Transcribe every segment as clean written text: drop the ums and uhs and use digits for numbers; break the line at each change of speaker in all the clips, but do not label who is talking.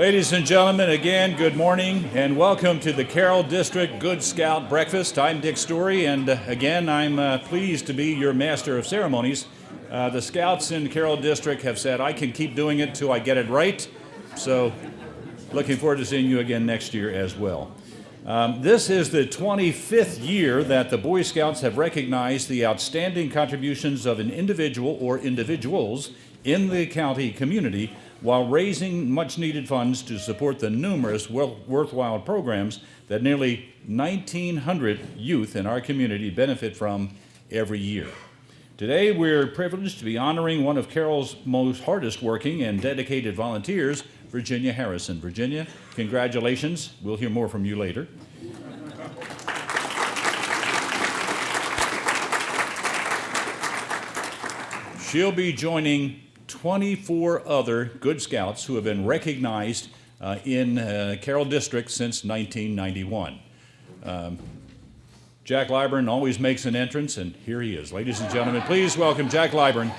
Ladies and gentlemen, again, good morning and welcome to the Carroll District Good Scout Breakfast. I'm Dick Story, and again, I'm pleased to be your master of ceremonies. The Scouts in Carroll District have said I can keep doing it till I get it right, so looking forward to seeing you again next year as well. This is the 25th year that the Boy Scouts have recognized the outstanding contributions of an individual or individuals in the county community while raising much-needed funds to support the numerous worthwhile programs that nearly 1,900 youth in our community benefit from every year. Today, we're privileged to be honoring one of Carroll's most hardest-working and dedicated volunteers, Virginia Harrison. Virginia, congratulations. We'll hear more from you later. She'll be joining 24 other Good Scouts who have been recognized in Carroll District since 1991. Jack Lyburn always makes an entrance, and here he is. Ladies and gentlemen, please welcome Jack Lyburn.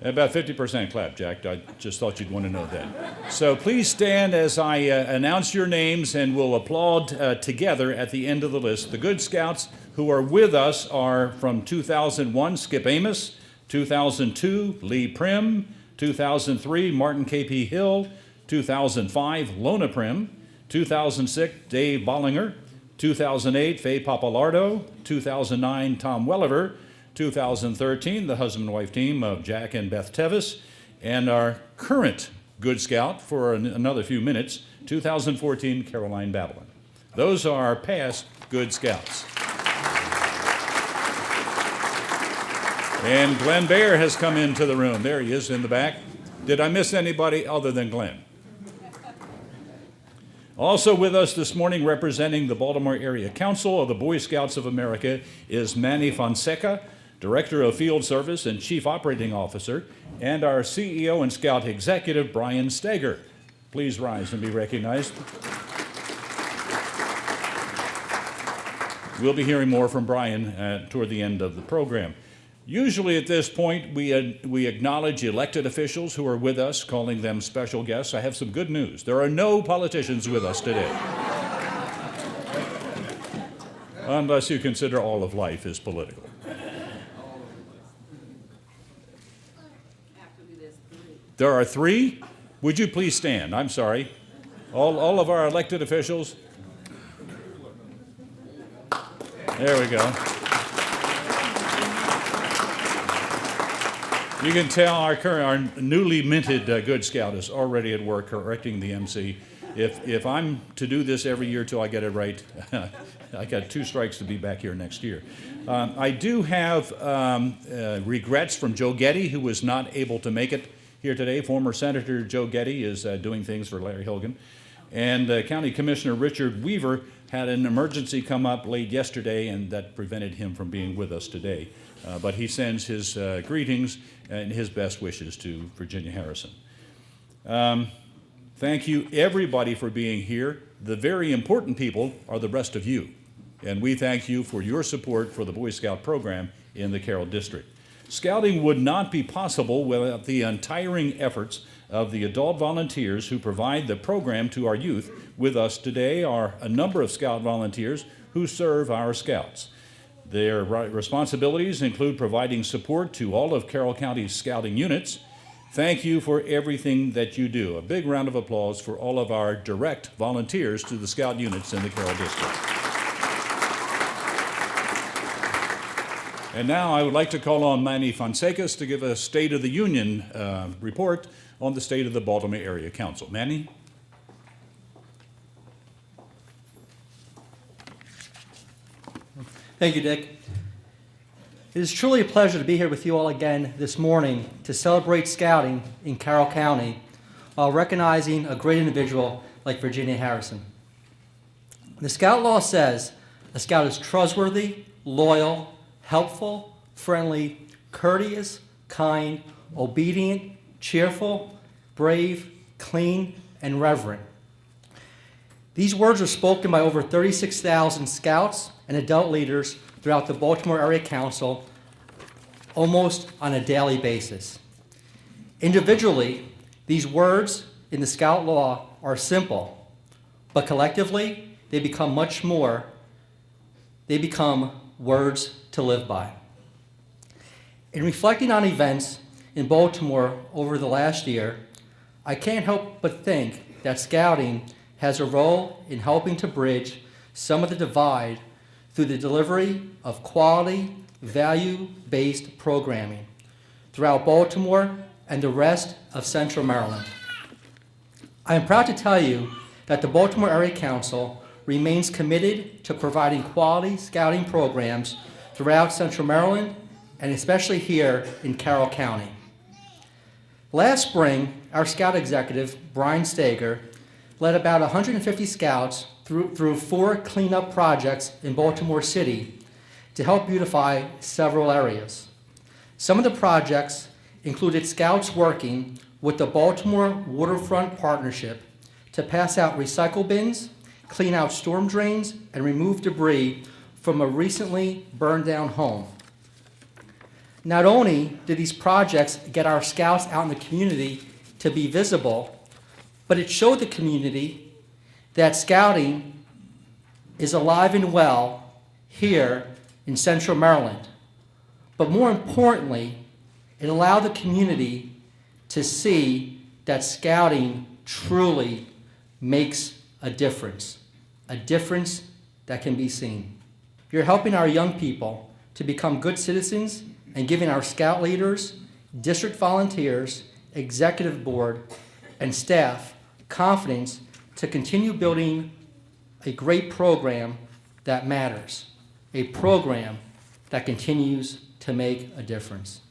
About 50% clap, Jack. I just thought you'd want to know that. So please stand as I announce your names, and we'll applaud together at the end of the list. The Good Scouts who are with us are from 2001, Skip Amos, 2002, Lee Prim, 2003, Martin K.P. Hill, 2005, Lona Prim, 2006, Dave Bollinger, 2008, Faye Papalardo, 2009, Tom Welliver, 2013, the husband and wife team of Jack and Beth Tevis, and our current Good Scout for another few minutes, 2014, Caroline Babylon. Those are our past Good Scouts. And Glenn Baer has come into the room. There he is in the back. Did I miss anybody other than Glenn? Also with us this morning, representing the Baltimore Area Council of the Boy Scouts of America, is Manny Fonseca, Director of Field Service and Chief Operating Officer, and our CEO and Scout Executive, Brian Steger. Please rise and be recognized. We'll be hearing more from Brian toward the end of the program. Usually at this point, we acknowledge elected officials who are with us, calling them special guests. I have some good news. There are no politicians with us today. Unless you consider all of life is political. There are three? Would you please stand? I'm sorry. All of our elected officials. There we go. You can tell our newly minted Good Scout is already at work correcting the MC. If I'm to do this every year till I get it right, I got 2 strikes to be back here next year. I do have regrets from Joe Getty, who was not able to make it here today. Former Senator Joe Getty is doing things for Larry Hilgen. And County Commissioner Richard Weaver had an emergency come up late yesterday, and that prevented him from being with us today. But he sends his greetings and his best wishes to Virginia Harrison. Thank you, everybody, for being here. The very important people are the rest of you, and we thank you for your support for the Boy Scout program in the Carroll District. Scouting would not be possible without the untiring efforts of the adult volunteers who provide the program to our youth. With us today are a number of Scout volunteers who serve our Scouts. Their responsibilities include providing support to all of Carroll County's scouting units. Thank you for everything that you do. A big round of applause for all of our direct volunteers to the Scout units in the Carroll District. And now I would like to call on Manny Fonseca to give a State of the Union report on the state of the Baltimore Area Council. Manny?
Thank you, Dick. It is truly a pleasure to be here with you all again this morning to celebrate scouting in Carroll County while recognizing a great individual like Virginia Harrison. The Scout Law says a Scout is trustworthy, loyal, helpful, friendly, courteous, kind, obedient, cheerful, brave, clean, and reverent. These words are spoken by over 36,000 Scouts and adult leaders throughout the Baltimore Area Council almost on a daily basis. Individually, these words in the Scout Law are simple, but collectively, they become much more. They become words to live by. In reflecting on events in Baltimore over the last year, I can't help but think that Scouting has a role in helping to bridge some of the divide through the delivery of quality, value-based programming throughout Baltimore and the rest of Central Maryland. I am proud to tell you that the Baltimore Area Council remains committed to providing quality Scouting programs throughout Central Maryland and especially here in Carroll County. Last spring, our Scout executive, Brian Stager, led about 150 Scouts through 4 cleanup projects in Baltimore City to help beautify several areas. Some of the projects included Scouts working with the Baltimore Waterfront Partnership to pass out recycle bins, clean out storm drains, and remove debris from a recently burned down home. Not only did these projects get our Scouts out in the community to be visible, but it showed the community that Scouting is alive and well here in Central Maryland. But more importantly, it allowed the community to see that Scouting truly makes a difference that can be seen. You're helping our young people to become good citizens and giving our Scout leaders, district volunteers, executive board, and staff confidence to continue building a great program that matters, a program that continues to make a difference.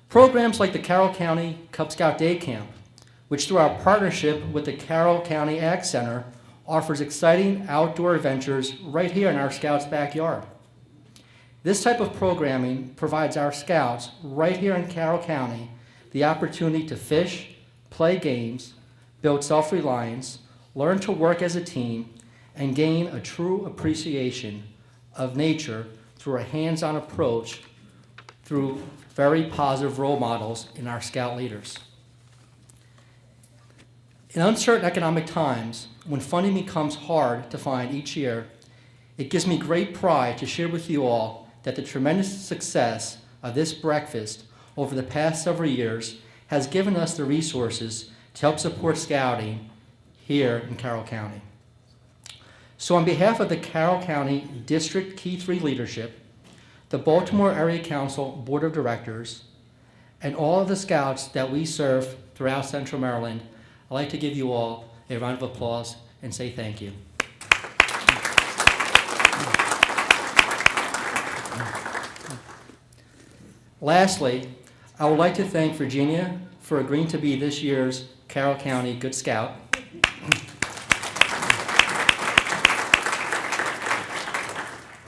Programs like the Carroll County Cub Scout Day Camp, which through our partnership with the Carroll County Ag Center offers exciting outdoor adventures right here in our Scouts' backyard. This type of programming provides our Scouts right here in Carroll County the opportunity to fish, play games, build self-reliance, learn to work as a team, and gain a true appreciation of nature through a hands-on approach through very positive role models in our Scout leaders. In uncertain economic times, when funding becomes hard to find each year, it gives me great pride to share with you all that the tremendous success of this breakfast over the past several years has given us the resources to help support Scouting here in Carroll County. So on behalf of the Carroll County District Key 3 leadership, the Baltimore Area Council Board of Directors, and all of the Scouts that we serve throughout Central Maryland, I'd like to give you all a round of applause and say thank you. Lastly, I would like to thank Virginia for agreeing to be this year's Carroll County Good Scout.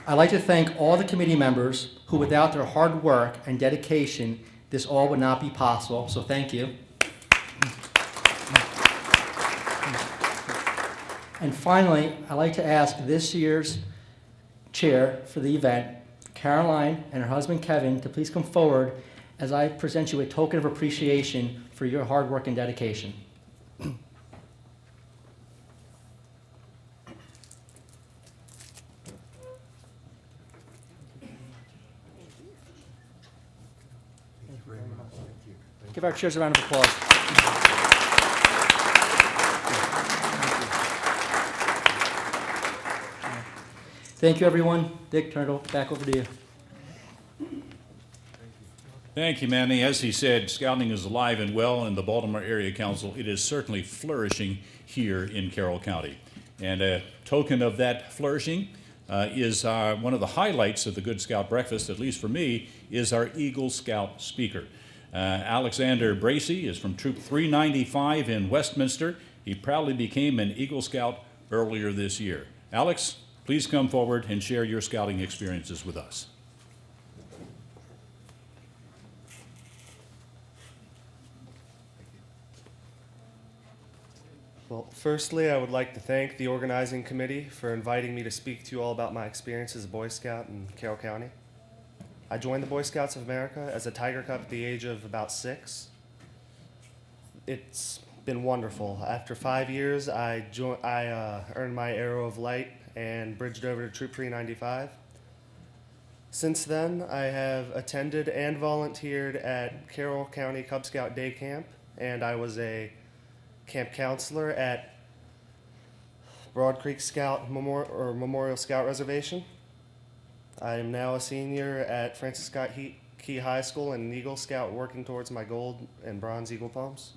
I'd like to thank all the committee members who, without their hard work and dedication, this all would not be possible, so thank you. And finally, I'd like to ask this year's chair for the event, Caroline and her husband Kevin, to please come forward as I present you a token of appreciation for your hard work and dedication. Give our chairs a round of applause. Thank you, everyone. Dick, turn it back over to you.
Thank you, Manny. As he said, Scouting is alive and well in the Baltimore Area Council. It is certainly flourishing here in Carroll County. And a token of that flourishing is one of the highlights of the Good Scout Breakfast, at least for me, is our Eagle Scout speaker. Alexander Bracy is from Troop 395 in Westminster. He proudly became an Eagle Scout earlier this year. Alex, please come forward and share your scouting experiences with us.
Well, firstly, I would like to thank the organizing committee for inviting me to speak to you all about my experience as a Boy Scout in Carroll County. I joined the Boy Scouts of America as a Tiger Cub at the age of about 6. it's been wonderful. After 5 years, I earned my Arrow of Light and bridged over to Troop 395. Since then, I have attended and volunteered at Carroll County Cub Scout Day Camp, and I was a camp counselor at Broad Creek Memorial Scout Reservation. I am now a senior at Francis Scott Key High School and an Eagle Scout, working towards my gold and bronze Eagle Palms.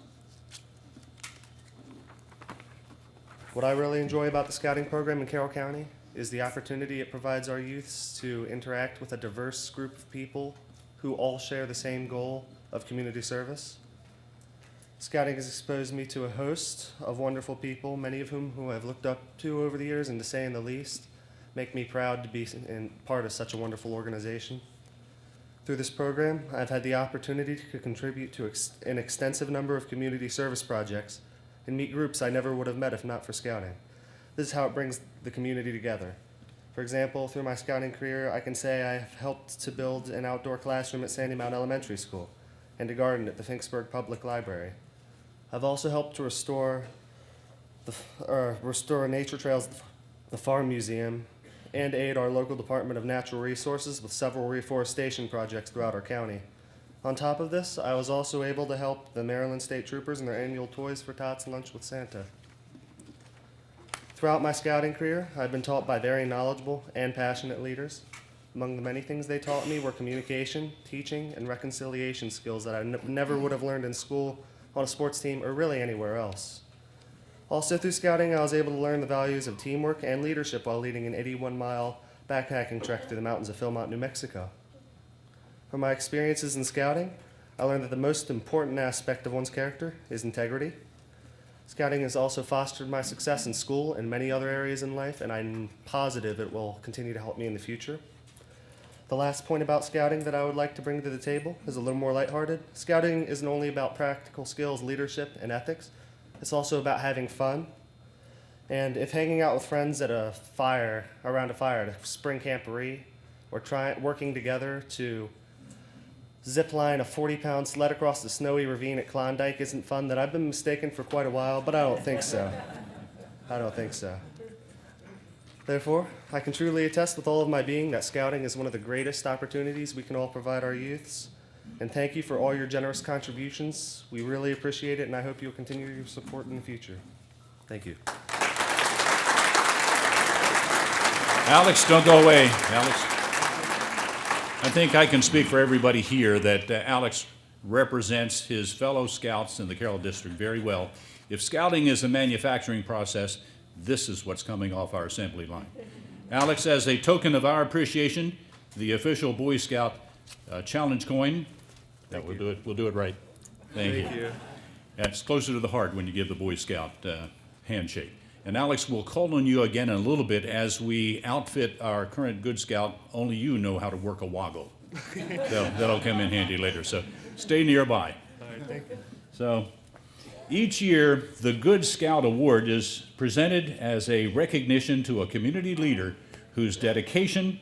What I really enjoy about the scouting program in Carroll County is the opportunity it provides our youths to interact with a diverse group of people who all share the same goal of community service. Scouting has exposed me to a host of wonderful people, many of whom I've looked up to over the years, and to say the least, make me proud to be part of such a wonderful organization. Through this program, I've had the opportunity to contribute to an extensive number of community service projects and meet groups I never would have met if not for scouting. This is how it brings the community together. For example, through my scouting career, I can say I've helped to build an outdoor classroom at Sandy Mount Elementary School and a garden at the Finksburg Public Library. I've also helped to restore nature trails, the Farm Museum, and aid our local Department of Natural Resources with several reforestation projects throughout our county. On top of this, I was also able to help the Maryland State Troopers in their annual Toys for Tots Lunch with Santa. Throughout my scouting career, I've been taught by very knowledgeable and passionate leaders. Among the many things they taught me were communication, teaching, and reconciliation skills that I never would have learned in school, on a sports team, or really anywhere else. Also through scouting, I was able to learn the values of teamwork and leadership while leading an 81-mile backpacking trek through the mountains of Philmont, New Mexico. From my experiences in scouting, I learned that the most important aspect of one's character is integrity. Scouting has also fostered my success in school and many other areas in life, and I'm positive it will continue to help me in the future. The last point about scouting that I would like to bring to the table is a little more lighthearted. Scouting isn't only about practical skills, leadership, and ethics. It's also about having fun. And if hanging out with friends at around a fire at a spring camporee, or working together to zip line a 40-pound sled across the snowy ravine at Klondike isn't fun, then I've been mistaken for quite a while, but I don't think so. I don't think so. Therefore, I can truly attest with all of my being that scouting is one of the greatest opportunities we can all provide our youths. And thank you for all your generous contributions. We really appreciate it, and I hope you'll continue your support in the future. Thank you.
Alex, don't go away. Alex. I think I can speak for everybody here that Alex represents his fellow scouts in the Carroll District very well. If scouting is a manufacturing process, this is what's coming off our assembly line. Alex, as a token of our appreciation, the official Boy Scout challenge coin, we'll do it right. Thank you. That's closer to the heart when you give the Boy Scout handshake. And Alex, we'll call on you again in a little bit as we outfit our current Good Scout. Only you know how to work a woggle. That'll come in handy later, so stay nearby.
All right, thank you.
So each year, the Good Scout Award is presented as a recognition to a community leader whose dedication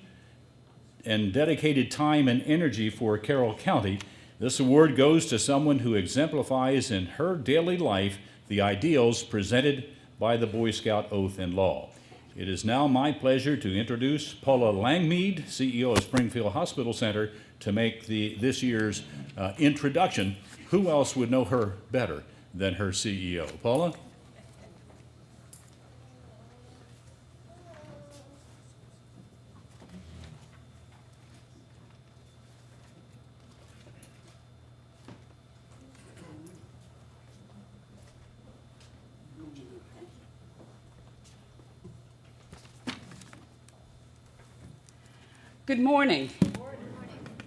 and dedicated time and energy for Carroll County. This award goes to someone who exemplifies in her daily life the ideals presented by the Boy Scout Oath and Law. It is now my pleasure to introduce Paula Langmead, CEO of Springfield Hospital Center, to make this year's introduction. Who else would know her better than her CEO? Paula?
Good morning.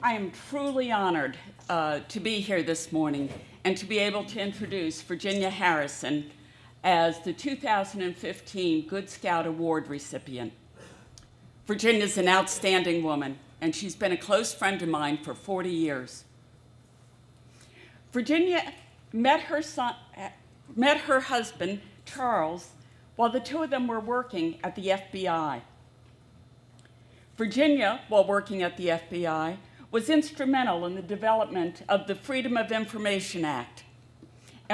I am truly honored to be here this morning and to be able to introduce Virginia Harrison as the 2015 Good Scout Award recipient. Virginia's an outstanding woman, and she's been a close friend of mine for 40 years. Virginia met her husband, Charles, while the two of them were working at the FBI. Virginia, while working at the FBI, was instrumental in the development of the Freedom of Information Act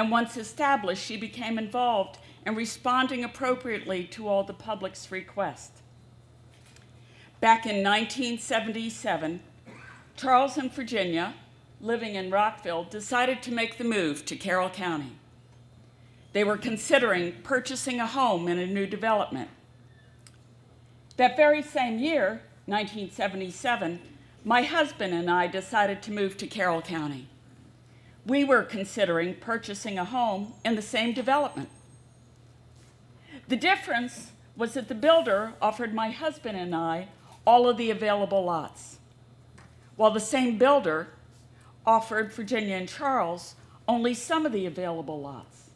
and once established, she became involved in responding appropriately to all the public's requests. Back in 1977, Charles and Virginia, living in Rockville, decided to make the move to Carroll County. They were considering purchasing a home in a new development. That very same year, 1977, my husband and I decided to move to Carroll County. We were considering purchasing a home in the same development. The difference was that the builder offered my husband and I all of the available lots, while the same builder offered Virginia and Charles only some of the available lots.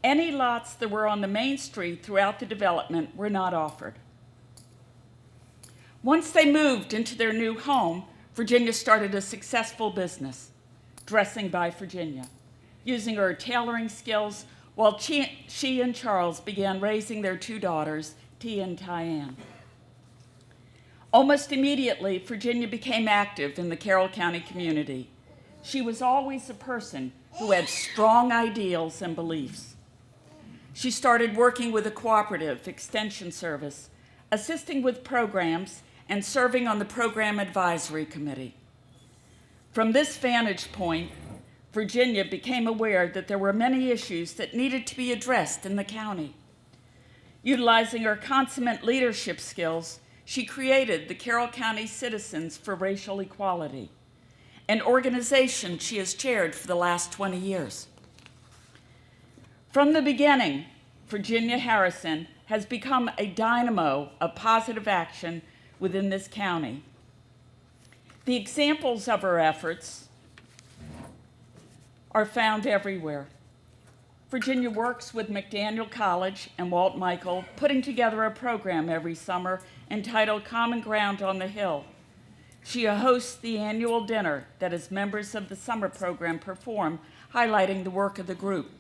Any lots that were on the main street throughout the development were not offered. Once they moved into their new home, Virginia started a successful business, Dressing by Virginia, using her tailoring skills while she and Charles began raising their two daughters, Tia and Tyann. Almost immediately, Virginia became active in the Carroll County community. She was always a person who had strong ideals and beliefs. She started working with a cooperative extension service, assisting with programs and serving on the program advisory committee. From this vantage point, Virginia became aware that there were many issues that needed to be addressed in the county. Utilizing her consummate leadership skills, she created the Carroll County Citizens for Racial Equality, an organization she has chaired for the last 20 years. From the beginning, Virginia Harrison has become a dynamo of positive action within this county. The examples of her efforts are found everywhere. Virginia works with McDaniel College and Walt Michael, putting together a program every summer entitled Common Ground on the Hill. She hosts the annual dinner that as members of the summer program perform, highlighting the work of the group.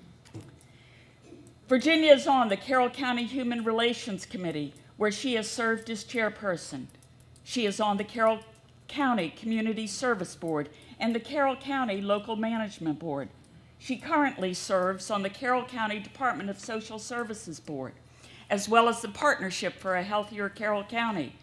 Virginia is on the Carroll County Human Relations Committee, where she has served as chairperson. She is on the Carroll County Community Service Board and the Carroll County Local Management Board. She currently serves on the Carroll County Department of Social Services Board, as well as the Partnership for a Healthier Carroll County,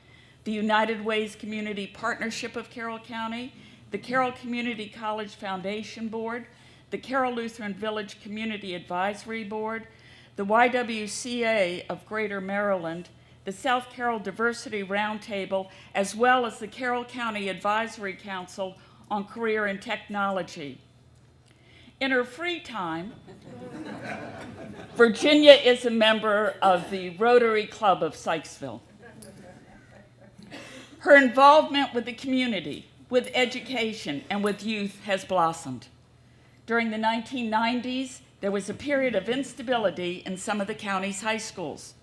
the United Ways Community Partnership of Carroll County, the Carroll Community College Foundation Board, the Carroll Lutheran Village Community Advisory Board, the YWCA of Greater Maryland, the South Carroll Diversity Roundtable, as well as the Carroll County Advisory Council on Career and Technology. In her free time, Virginia is a member of the Rotary Club of Sykesville. Her involvement with the community, with education, and with youth has blossomed. During the 1990s, there was a period of instability in some of the county's high schools.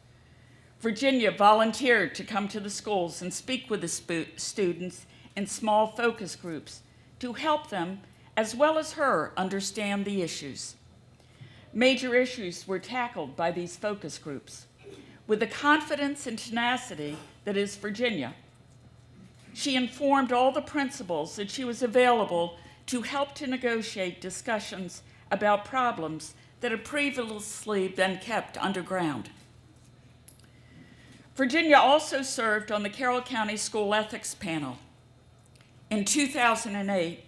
Virginia volunteered to come to the schools and speak with the students in small focus groups to help them, as well as her, understand the issues. Major issues were tackled by these focus groups. With the confidence and tenacity that is Virginia, she informed all the principals that she was available to help to negotiate discussions about problems that had previously been kept underground. Virginia also served on the Carroll County School Ethics Panel. In 2008,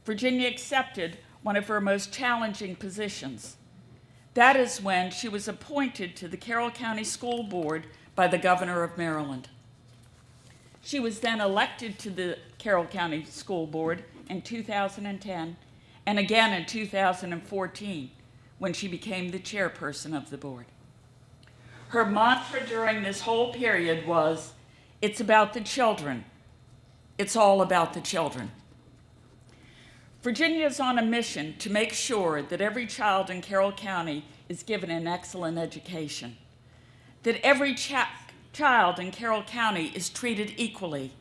Virginia accepted one of her most challenging positions. That is when she was appointed to the Carroll County School Board by the Governor of Maryland. She was then elected to the Carroll County School Board in 2010 and again in 2014 when she became the chairperson of the board. Her mantra during this whole period was, "It's about the children. It's all about the children." Virginia is on a mission to make sure that every child in Carroll County is given an excellent education, that every child in Carroll County is treated equally,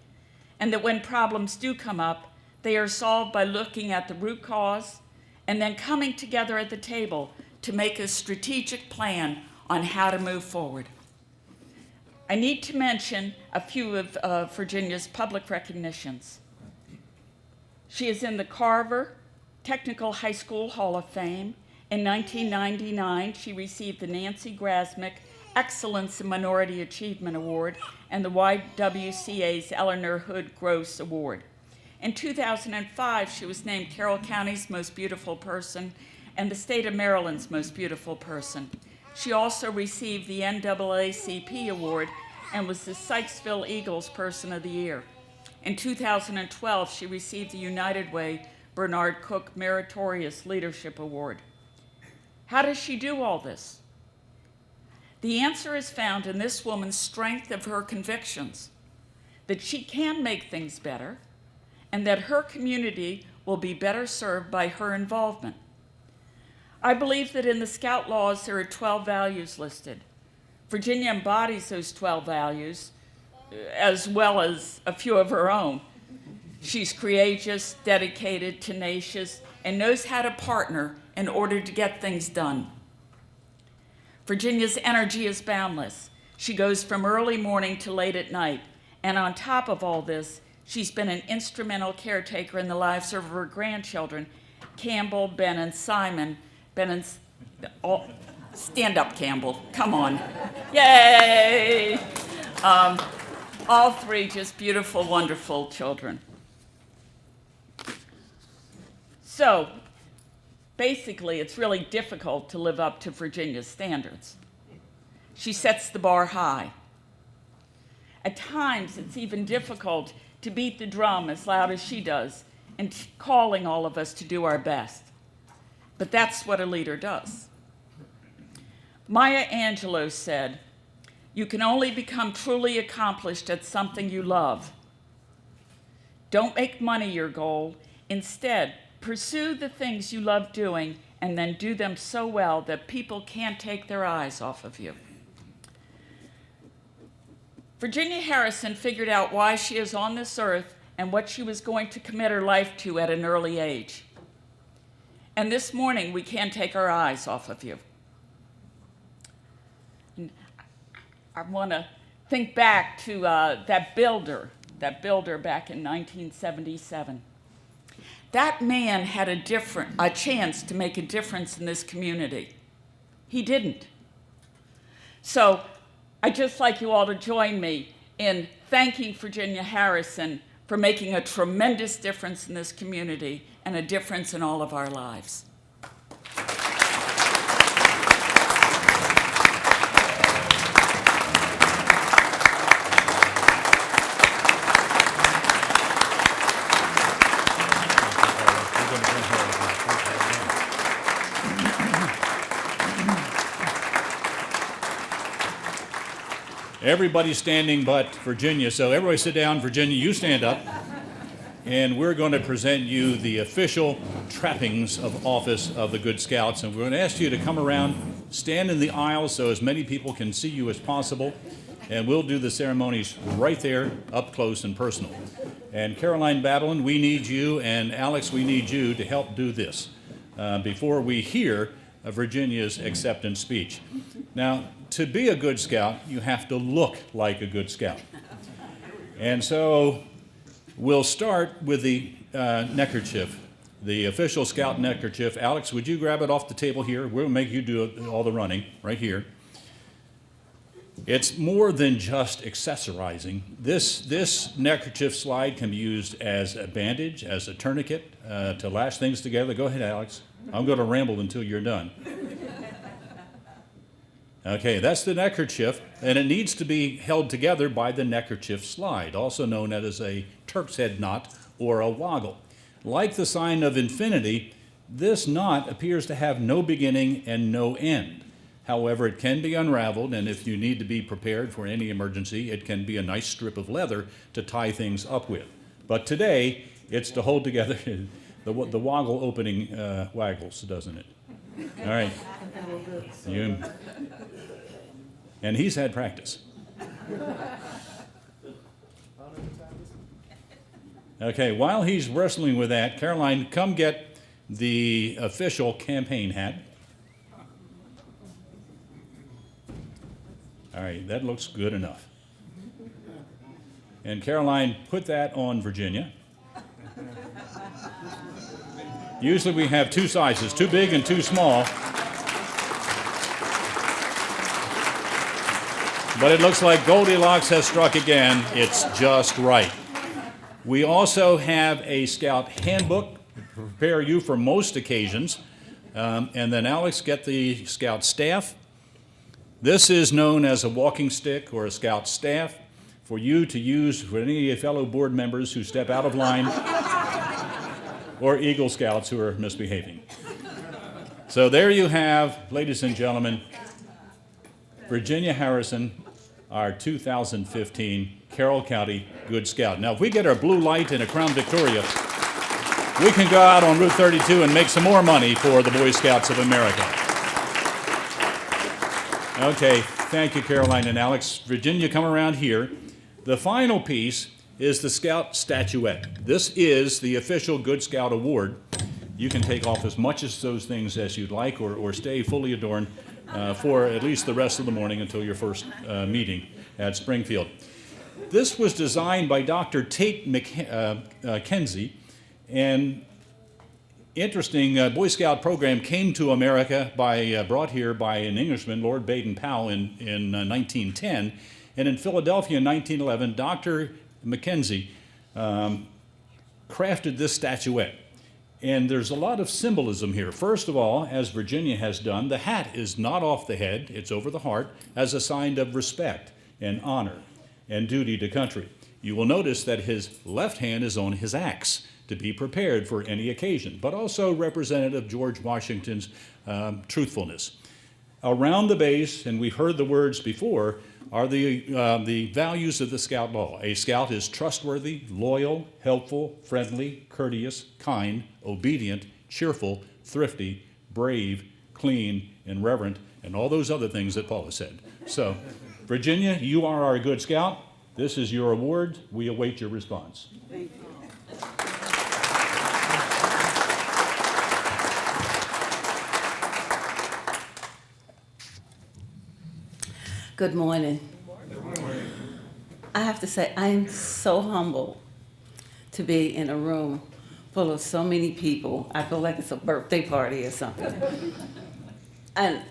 and that when problems do come up, they are solved by looking at the root cause and then coming together at the table to make a strategic plan on how to move forward. I need to mention a few of Virginia's public recognitions. She is in the Carver Technical High School Hall of Fame In 1999, she received the Nancy Grasmick Excellence in Minority Achievement Award and the YWCA's Eleanor Hood Gross Award. In 2005, she was named Carroll County's Most Beautiful Person and the state of Maryland's Most Beautiful Person. She also received the NAACP Award and was the Sykesville Eagles Person of the Year. In 2012, she received the United Way Bernard Cook Meritorious Leadership Award. How does she do all this? The answer is found in this woman's strength of her convictions, that she can make things better, and that her community will be better served by her involvement. I believe that in the Scout laws there are 12 values listed. Virginia embodies those 12 values, as well as a few of her own. She's courageous, dedicated, tenacious, and knows how to partner in order to get things done. Virginia's energy is boundless. She goes from early morning to late at night. And on top of all this, she's been an instrumental caretaker in the lives of her grandchildren, Campbell, Ben, and Simon. Stand up, Campbell. Come on. Yay! All three just beautiful, wonderful children. So, basically, it's really difficult to live up to Virginia's standards. She sets the bar high. At times, it's even difficult to beat the drum as loud as she does and calling all of us to do our best. But that's what a leader does. Maya Angelou said, "You can only become truly accomplished at something you love. Don't make money your goal. Instead, pursue the things you love doing and then do them so well that people can't take their eyes off of you." Virginia Harrison figured out why she is on this earth and what she was going to commit her life to at an early age. And this morning, we can't take our eyes off of you. And I want to think back to that builder back in 1977. That man had a chance to make a difference in this community. He didn't. So I'd just like you all to join me in thanking Virginia Harrison for making a tremendous difference in this community and a difference in all of our lives.
Everybody's standing but Virginia, so everybody sit down. Virginia, you stand up. And we're going to present you the official trappings of office of the Good Scouts. And we're going to ask you to come around, stand in the aisle so as many people can see you as possible. And we'll do the ceremonies right there, up close and personal. And Caroline Babylon, we need you, and Alex, we need you to help do this before we hear Virginia's acceptance speech. Now, to be a Good Scout, you have to look like a Good Scout. And so we'll start with the neckerchief, the official Scout neckerchief. Alex, would you grab it off the table here? We'll make you do all the running right here. It's more than just accessorizing. This neckerchief slide can be used as a bandage, as a tourniquet, to lash things together. Go ahead, Alex. I'm going to ramble until you're done. Okay, that's the neckerchief, and it needs to be held together by the neckerchief slide, also known as a Turk's head knot or a woggle. Like the sign of infinity, this knot appears to have no beginning and no end. However, it can be unraveled, and if you need to be prepared for any emergency, it can be a nice strip of leather to tie things up with. But today, it's to hold together. The woggle opening waggles, doesn't it? All right. And he's had practice. Okay, while he's wrestling with that, Caroline, come get the official campaign hat. All right, that looks good enough. And Caroline, put that on Virginia. Usually we have two sizes, too big and too small. But it looks like Goldilocks has struck again. It's just right. We also have a Scout handbook to prepare you for most occasions. And then Alex, get the Scout staff. This is known as a walking stick or a Scout staff for you to use with any fellow board members who step out of line or Eagle Scouts who are misbehaving. So there you have, ladies and gentlemen, Virginia Harrison, our 2015 Carroll County Good Scout. Now, if we get our blue light and a Crown Victoria, we can go out on Route 32 and make some more money for the Boy Scouts of America. Okay, thank you, Caroline and Alex. Virginia, come around here. The final piece is the Scout Statuette. This is the official Good Scout Award. You can take off as much of those things as you'd like or stay fully adorned for at least the rest of the morning until your first meeting at Springfield. This was designed by Dr. Tate McKenzie, and interesting, Boy Scout program came to America brought here by an Englishman, Lord Baden-Powell, in 1910, and in Philadelphia in 1911, Dr. McKenzie crafted this statuette. And there's a lot of symbolism here. First of all, as Virginia has done, the hat is not off the head, it's over the heart, as a sign of respect and honor and duty to country. You will notice that his left hand is on his axe to be prepared for any occasion, but also representative of George Washington's truthfulness. Around the base, and we've heard the words before, are the values of the Scout Law. A Scout is trustworthy, loyal, helpful, friendly, courteous, kind, obedient, cheerful, thrifty, brave, clean, and reverent, and all those other things that Paula said. So, Virginia, you are our Good Scout. This is your award. We await your response.
Thank you.
Good morning. I have to say, I am so humbled to be in a room full of so many people. I feel like it's a birthday party or something. And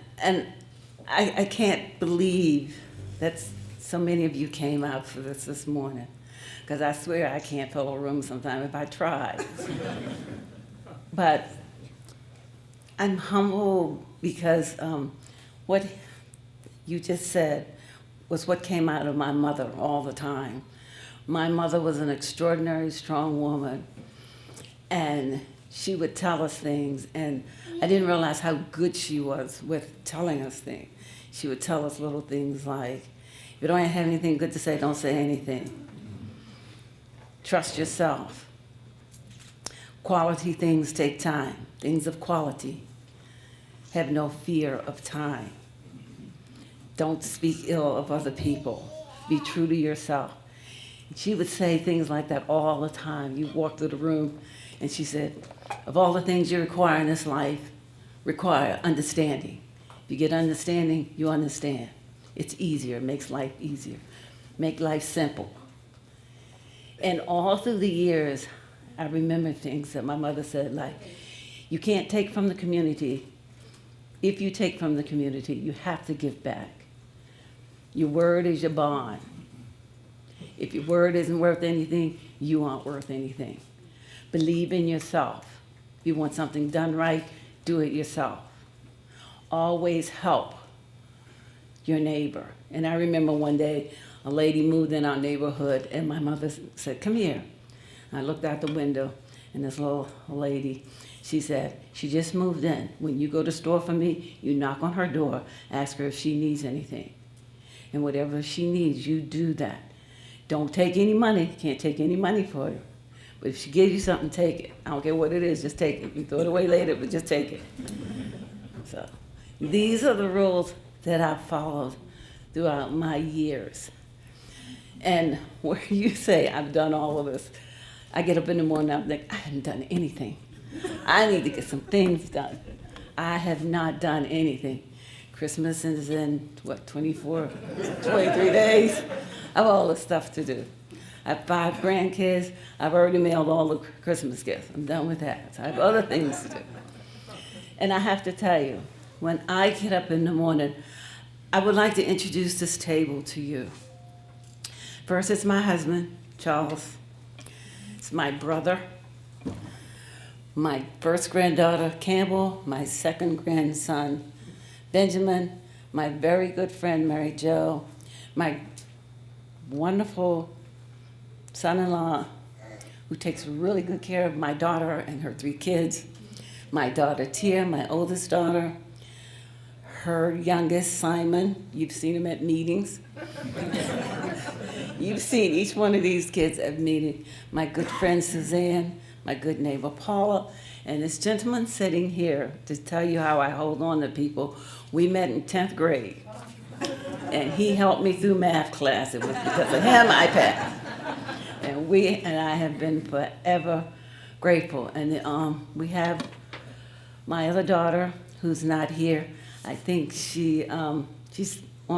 I can't believe that so many of you came out for this morning, because I swear I can't fill a room sometime if I tried. But I'm humbled because what you just said was what came out of my mother all the time. My mother was an extraordinary, strong woman, and she would tell us things, and I didn't realize how good she was with telling us things. She would tell us little things like, if you don't have anything good to say, don't say anything. Trust yourself. Quality things take time. Things of quality have no fear of time. Don't speak ill of other people. Be true to yourself. She would say things like that all the time. You walk through the room, and she said, of all the things you require in this life, require understanding. If you get understanding, you understand. It's easier. It makes life easier. Make life simple. And all through the years, I remember things that my mother said, like, you can't take from the community. If you take from the community, you have to give back. Your word is your bond. If your word isn't worth anything, you aren't worth anything. Believe in yourself. If you want something done right, do it yourself. Always help your neighbor. And I remember one day, a lady moved in our neighborhood, and my mother said, come here. And I looked out the window, and this little lady, she said, she just moved in. When you go to the store for me, you knock on her door, ask her if she needs anything. And whatever she needs, you do that. Don't take any money. Can't take any money for you. But if she gives you something, take it. I don't care what it is, just take it. You can throw it away later, but just take it. So these are the rules that I've followed throughout my years. And where you say I've done all of this, I get up in the morning and I'm like, I haven't done anything. I need to get some things done. I have not done anything. Christmas is in, 23 days? I have all this stuff to do. I have 5 grandkids. I've already mailed all the Christmas gifts. I'm done with that. So I have other things to do. And I have to tell you, when I get up in the morning, I would like to introduce this table to you. First, it's my husband, Charles. It's my brother, my first granddaughter, Campbell, my second grandson, Benjamin, my very good friend, Mary Jo, my wonderful son-in-law who takes really good care of my daughter and her 3 kids, my daughter Tia, my oldest daughter, her youngest, Simon. You've seen him at meetings. You've seen each one of these kids at meetings. My good friend Suzanne, my good neighbor Paula, and this gentleman sitting here to tell you how I hold on to people. We met in 10th grade, and he helped me through math class. It was because of him I passed. And I have been forever grateful. And we have my other daughter who's not here. I think she's on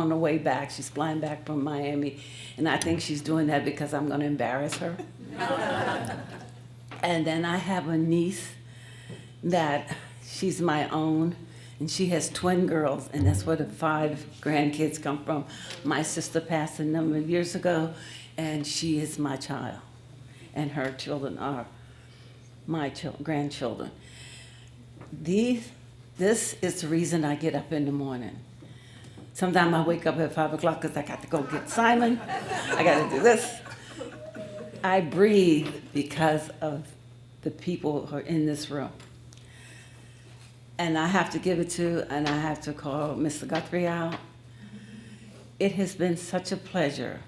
the way back. She's flying back from Miami, and I think she's doing that because I'm going to embarrass her. And then I have a niece that she's my own, and she has twin girls, and that's where the 5 grandkids come from. My sister passed a number of years ago, and she is my child, and her children are my grandchildren. This is the reason I get up in the morning. Sometimes I wake up at 5 o'clock because I got to go get Simon. I got to do this. I breathe because of the people who are in this room. And I have to give it to, and I have to call Mr. Guthrie out. It has been such a pleasure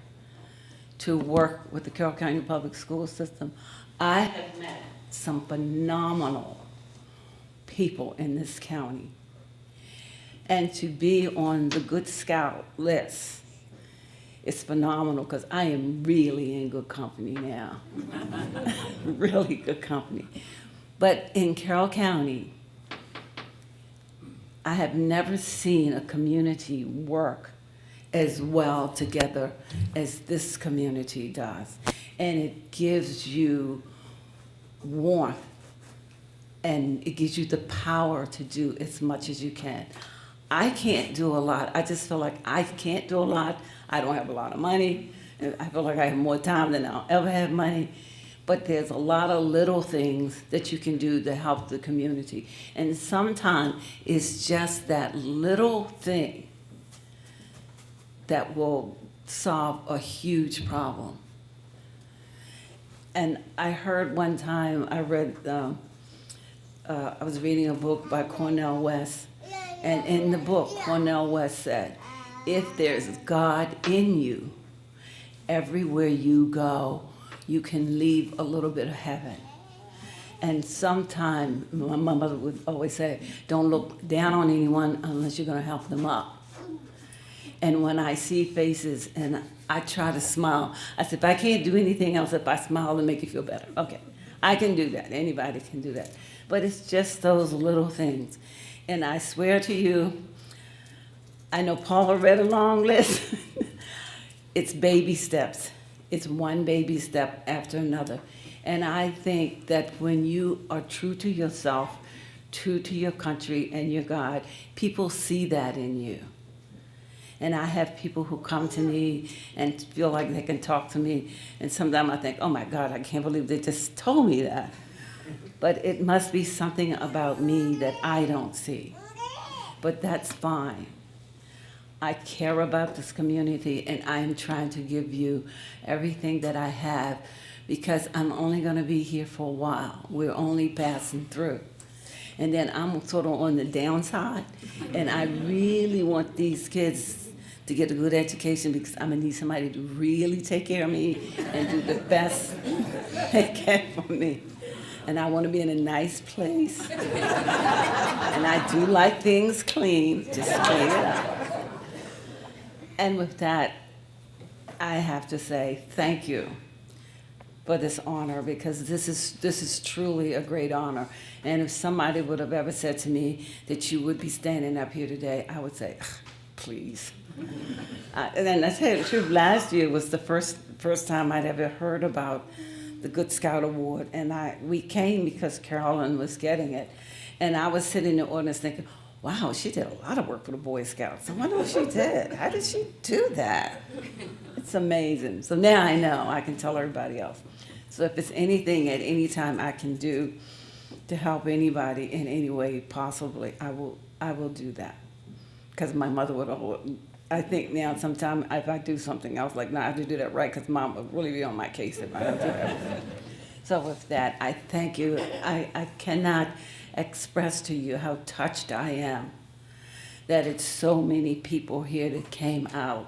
to work with the Carroll County Public School System. I have met some phenomenal people in this county. And to be on the Good Scout list is phenomenal because I am really in good company now. Really good company. But in Carroll County, I have never seen a community work as well together as this community does. And it gives you warmth, and it gives you the power to do as much as you can. I can't do a lot. I just feel like I can't do a lot. I don't have a lot of money. I feel like I have more time than I'll ever have money. But there's a lot of little things that you can do to help the community. And sometimes it's just that little thing that will solve a huge problem. And I heard one time, I was reading a book by Cornel West, and in the book, Cornel West said, if there's God in you, everywhere you go, you can leave a little bit of heaven. And sometimes, my mother would always say, don't look down on anyone unless you're going to help them up. And when I see faces and I try to smile, I said, if I can't do anything else, if I smile to make you feel better, okay, I can do that. Anybody can do that. But it's just those little things. And I swear to you, I know Paula read a long list. It's baby steps. It's one baby step after another. And I think that when you are true to yourself, true to your country and your God, people see that in you. And I have people who come to me and feel like they can talk to me. And sometimes I think, oh my God, I can't believe they just told me that. But it must be something about me that I don't see. But that's fine. I care about this community, and I am trying to give you everything that I have because I'm only going to be here for a while. We're only passing through. And then I'm sort of on the downside, and I really want these kids to get a good education because I'm going to need somebody to really take care of me and do the best they can for me. And I want to be in a nice place. And I do like things clean, just clean it up. And with that, I have to say thank you for this honor because this is truly a great honor. And if somebody would have ever said to me that you would be standing up here today, I would say, please. And then I tell you the truth, last year was the first first time I'd ever heard about the Good Scout Award, and we came because Carolyn was getting it, and I was sitting in the audience thinking, wow, she did a lot of work for the Boy Scouts. I wonder what she did. How did she do that? It's amazing. So now I know. I can tell everybody else. So if it's anything at any time I can do to help anybody in any way possibly, I will do that. Because my mother would always, I think now sometimes if I do something else, like, no, I have to do that right, because Mom would really be on my case if I don't do that. So with that, I thank you. I cannot express to you how touched I am that it's so many people here that came out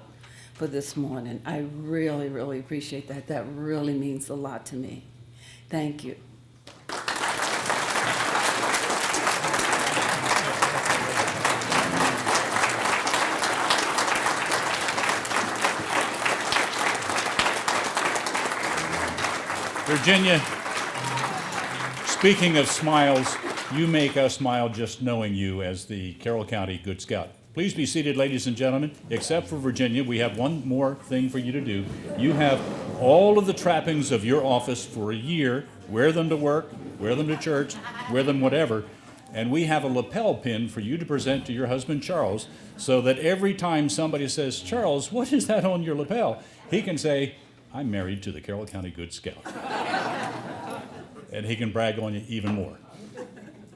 for this morning. I really, really appreciate that. That really means a lot to me. Thank you.
Virginia, speaking of smiles, you make us smile just knowing you as the Carroll County Good Scout. Please be seated, ladies and gentlemen. Except for Virginia, we have one more thing for you to do. You have all of the trappings of your office for a year. Wear them to work, wear them to church, wear them whatever. And we have a lapel pin for you to present to your husband, Charles, so that every time somebody says, Charles, what is that on your lapel? He can say, I'm married to the Carroll County Good Scout. And he can brag on you even more.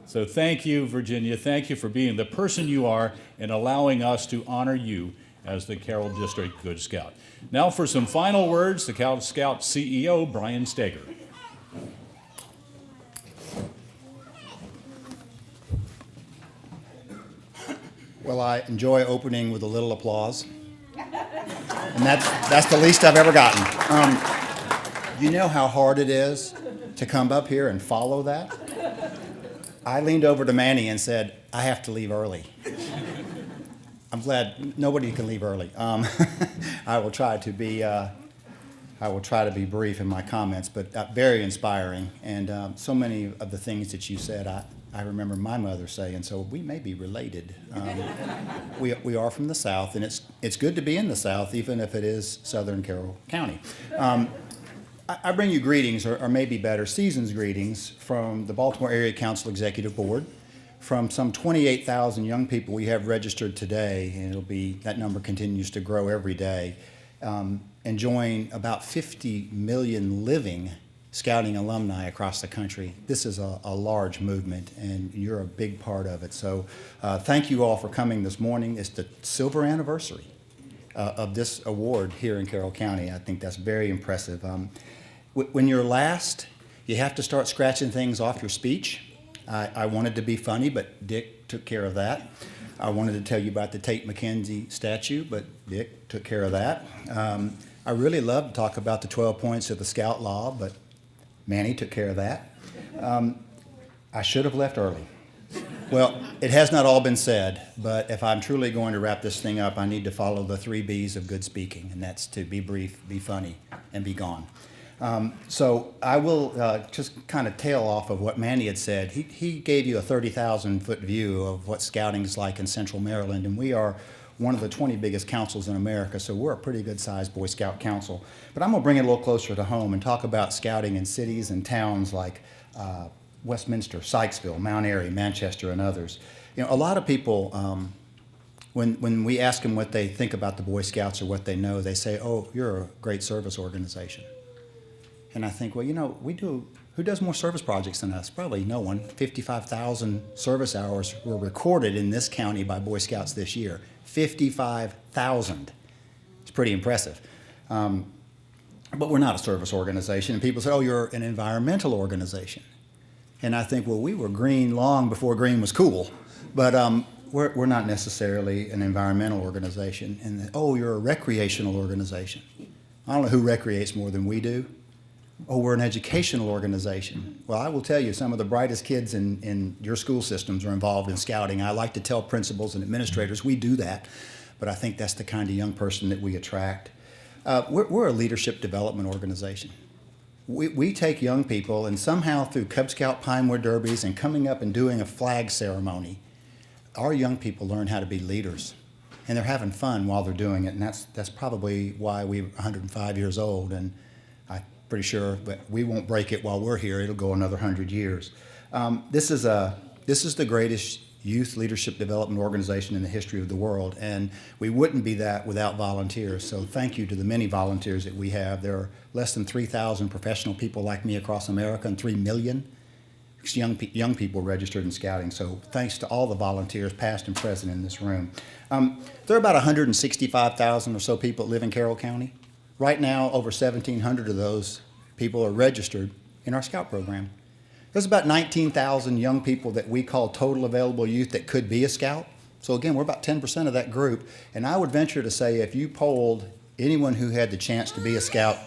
So thank you, Virginia. Thank you for being the person you are and allowing us to honor you as the Carroll District Good Scout. Now for some final words, the Carroll Scout CEO, Brian Steger.
Well, I enjoy opening with a little applause. And that's the least I've ever gotten. You know how hard it is to come up here and follow that? I leaned over to Manny and said, I have to leave early. I'm glad nobody can leave early. I will try to be brief in my comments, but very inspiring. And so many of the things that you said, I remember my mother saying, so we may be related. We are from the South, and it's good to be in the South, even if it is Southern Carroll County. I bring you greetings, or maybe better, season's greetings from the Baltimore Area Council Executive Board, from some 28,000 young people we have registered today, and that number continues to grow every day, enjoying about 50 million living Scouting alumni across the country. This is a large movement, and you're a big part of it. So thank you all for coming this morning. It's the silver anniversary of this award here in Carroll County. I think that's very impressive. When you're last, you have to start scratching things off your speech. I wanted to be funny, but Dick took care of that. I wanted to tell you about the Tate McKenzie statue, but Dick took care of that. I really love to talk about the 12 points of the Scout Law, but Manny took care of that. I should have left early. Well, it has not all been said, but if I'm truly going to wrap this thing up, I need to follow the 3 B's of good speaking, and that's to be brief, be funny, and be gone. So I will just kind of tail off of what Manny had said. He gave you a 30,000-foot view of what scouting is like in Central Maryland, and we are one of the 20 biggest councils in America, so we're a pretty good-sized Boy Scout council. But I'm going to bring it a little closer to home and talk about scouting in cities and towns like Westminster, Sykesville, Mount Airy, Manchester, and others. You know, a lot of people, when we ask them what they think about the Boy Scouts or what they know, they say, oh, you're a great service organization. And I think, well, you know, who does more service projects than us? Probably no one. 55,000 service hours were recorded in this county by Boy Scouts this year. 55,000. It's pretty impressive. But we're not a service organization. And people say, oh, you're an environmental organization. And I think, well, we were green long before green was cool. But we're not necessarily an environmental organization. And oh, you're a recreational organization. I don't know who recreates more than we do. Oh, we're an educational organization. Well, I will tell you, some of the brightest kids in your school systems are involved in scouting. I like to tell principals and administrators we do that, but I think that's the kind of young person that we attract. We're a leadership development organization. We take young people, and somehow through Cub Scout Pinewood Derbies and coming up and doing a flag ceremony, our young people learn how to be leaders. and they're having fun while they're doing it, and that's probably why we're 105 years old, and I'm pretty sure that we won't break it while we're here. It'll go another 100 years. This is the greatest youth leadership development organization in the history of the world, and we wouldn't be that without volunteers. So thank you to the many volunteers that we have. There are less than 3,000 professional people like me across America, and 3 million young people registered in scouting. So thanks to all the volunteers, past and present, in this room. There are about 165,000 or so people that live in Carroll County. Right now, over 1,700 of those people are registered in our scout program. There's about 19,000 young people that we call total available youth that could be a scout. So again, we're about 10% of that group. And I would venture to say if you polled anyone who had the chance to be a scout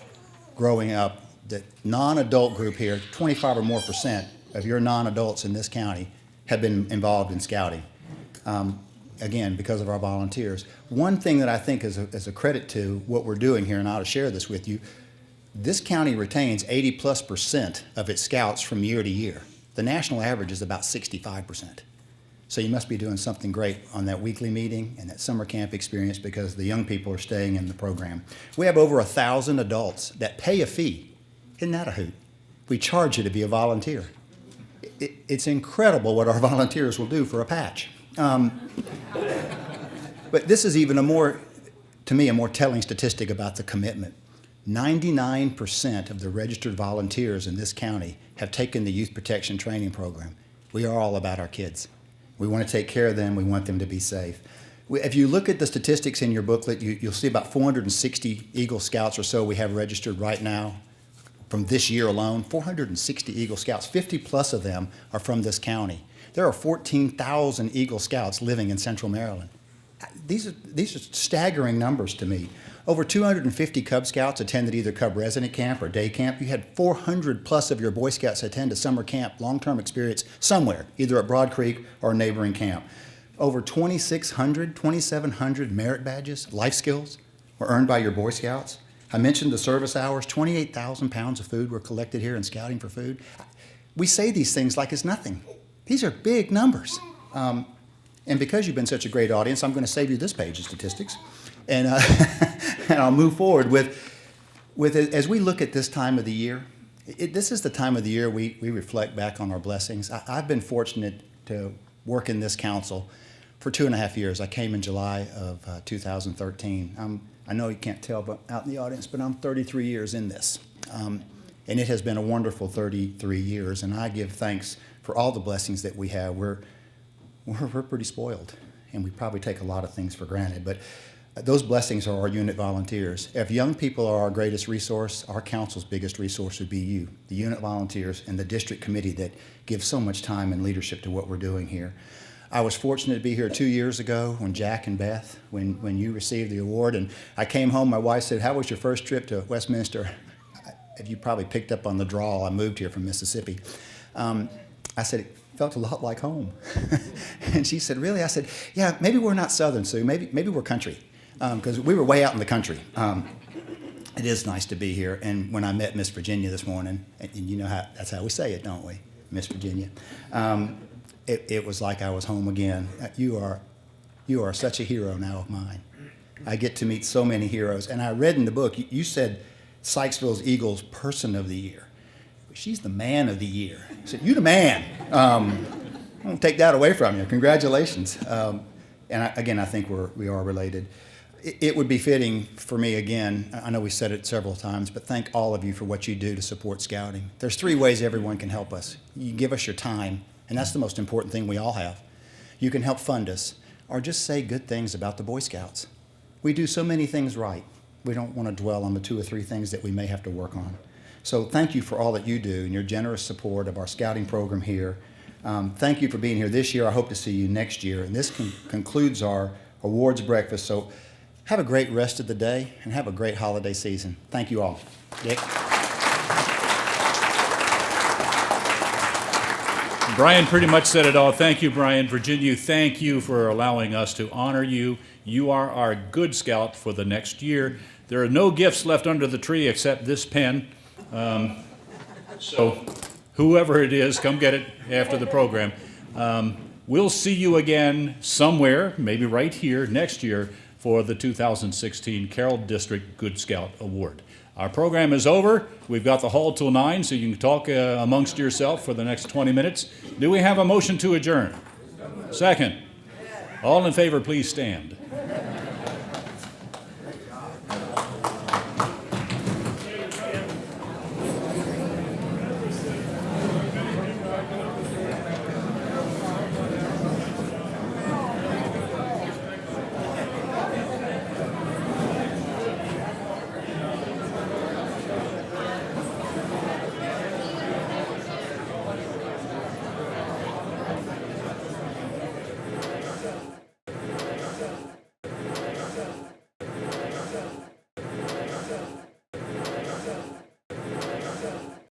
growing up, the non-adult group here, 25 or more % of your non-adults in this county have been involved in scouting. Again, because of our volunteers. One thing that I think is a credit to what we're doing here, and I ought to share this with you, this county retains 80+% of its scouts from year to year. The national average is about 65%. So you must be doing something great on that weekly meeting and that summer camp experience, because the young people are staying in the program. We have over 1,000 adults that pay a fee. Isn't that a hoot? We charge you to be a volunteer. It's incredible what our volunteers will do for a patch. But this is even to me, a more telling statistic about the commitment. 99% of the registered volunteers in this county have taken the Youth Protection Training Program. We are all about our kids. We want to take care of them. We want them to be safe. If you look at the statistics in your booklet, you'll see about 460 Eagle Scouts or so we have registered right now from this year alone. 460 Eagle Scouts, 50+ of them are from this county. There are 14,000 Eagle Scouts living in Central Maryland. These are staggering numbers to me. Over 250 Cub Scouts attended either Cub resident camp or day camp. You had 400+ of your Boy Scouts attend a summer camp, long-term experience somewhere, either at Broad Creek or a neighboring camp. Over 2,700 merit badges, life skills, were earned by your Boy Scouts. I mentioned the service hours. 28,000 pounds of food were collected here in Scouting for Food. We say these things like it's nothing. These are big numbers. And because you've been such a great audience, I'm going to save you this page of statistics. And, and I'll move forward with it. As we look at this time of the year, this is the time of the year we reflect back on our blessings. I've been fortunate to work in this council for 2.5 years. I came in July of 2013. I know you can't tell out in the audience, but I'm 33 years in this. And it has been a wonderful 33 years, and I give thanks for all the blessings that we have. We're pretty spoiled, and we probably take a lot of things for granted, but those blessings are our unit volunteers. If young people are our greatest resource, our council's biggest resource would be you, the unit volunteers, and the district committee that give so much time and leadership to what we're doing here. I was fortunate to be here 2 years ago when Jack and Beth, when you received the award, and I came home, my wife said, "How was your first trip to Westminster?" If you probably picked up on the drawl, I moved here from Mississippi. I said, "It felt a lot like home." And she said, "Really?" I said, "Yeah, maybe we're not Southern, Sue. Maybe we're country." Because we were way out in the country. It is nice to be here. And when I met Miss Virginia this morning, and you know that's how we say it, don't we, Miss Virginia? It was like I was home again. You are such a hero now of mine. I get to meet so many heroes. And I read in the book, you said Sykesville's Eagles Person of the Year. She's the man of the year. I said, "You the man." I won't take that away from you. Congratulations. And I think we are related. It would be fitting for me, again, I know we said it several times, but thank all of you for what you do to support Scouting. There's 3 ways everyone can help us. You give us your time, and that's the most important thing we all have. You can help fund us, or just say good things about the Boy Scouts. We do so many things right. We don't want to dwell on the 2 or 3 things that we may have to work on. So thank you for all that you do and your generous support of our Scouting program here. Thank you for being here this year. I hope to see you next year. And this concludes our awards breakfast. So have a great rest of the day and have a great holiday season. Thank you all. Dick?
Brian pretty much said it all. Thank you, Brian. Virginia, thank you for allowing us to honor you. You are our good scout for the next year. There are no gifts left under the tree except this pen. So whoever it is, come get it after the program. we'll see you again somewhere, maybe right here next year, for the 2016 Carroll District Good Scout Award. Our program is over. We've got the hall till 9, so you can talk amongst yourself for the next 20 minutes. Do we have a motion to adjourn? Second. All in favor, please stand.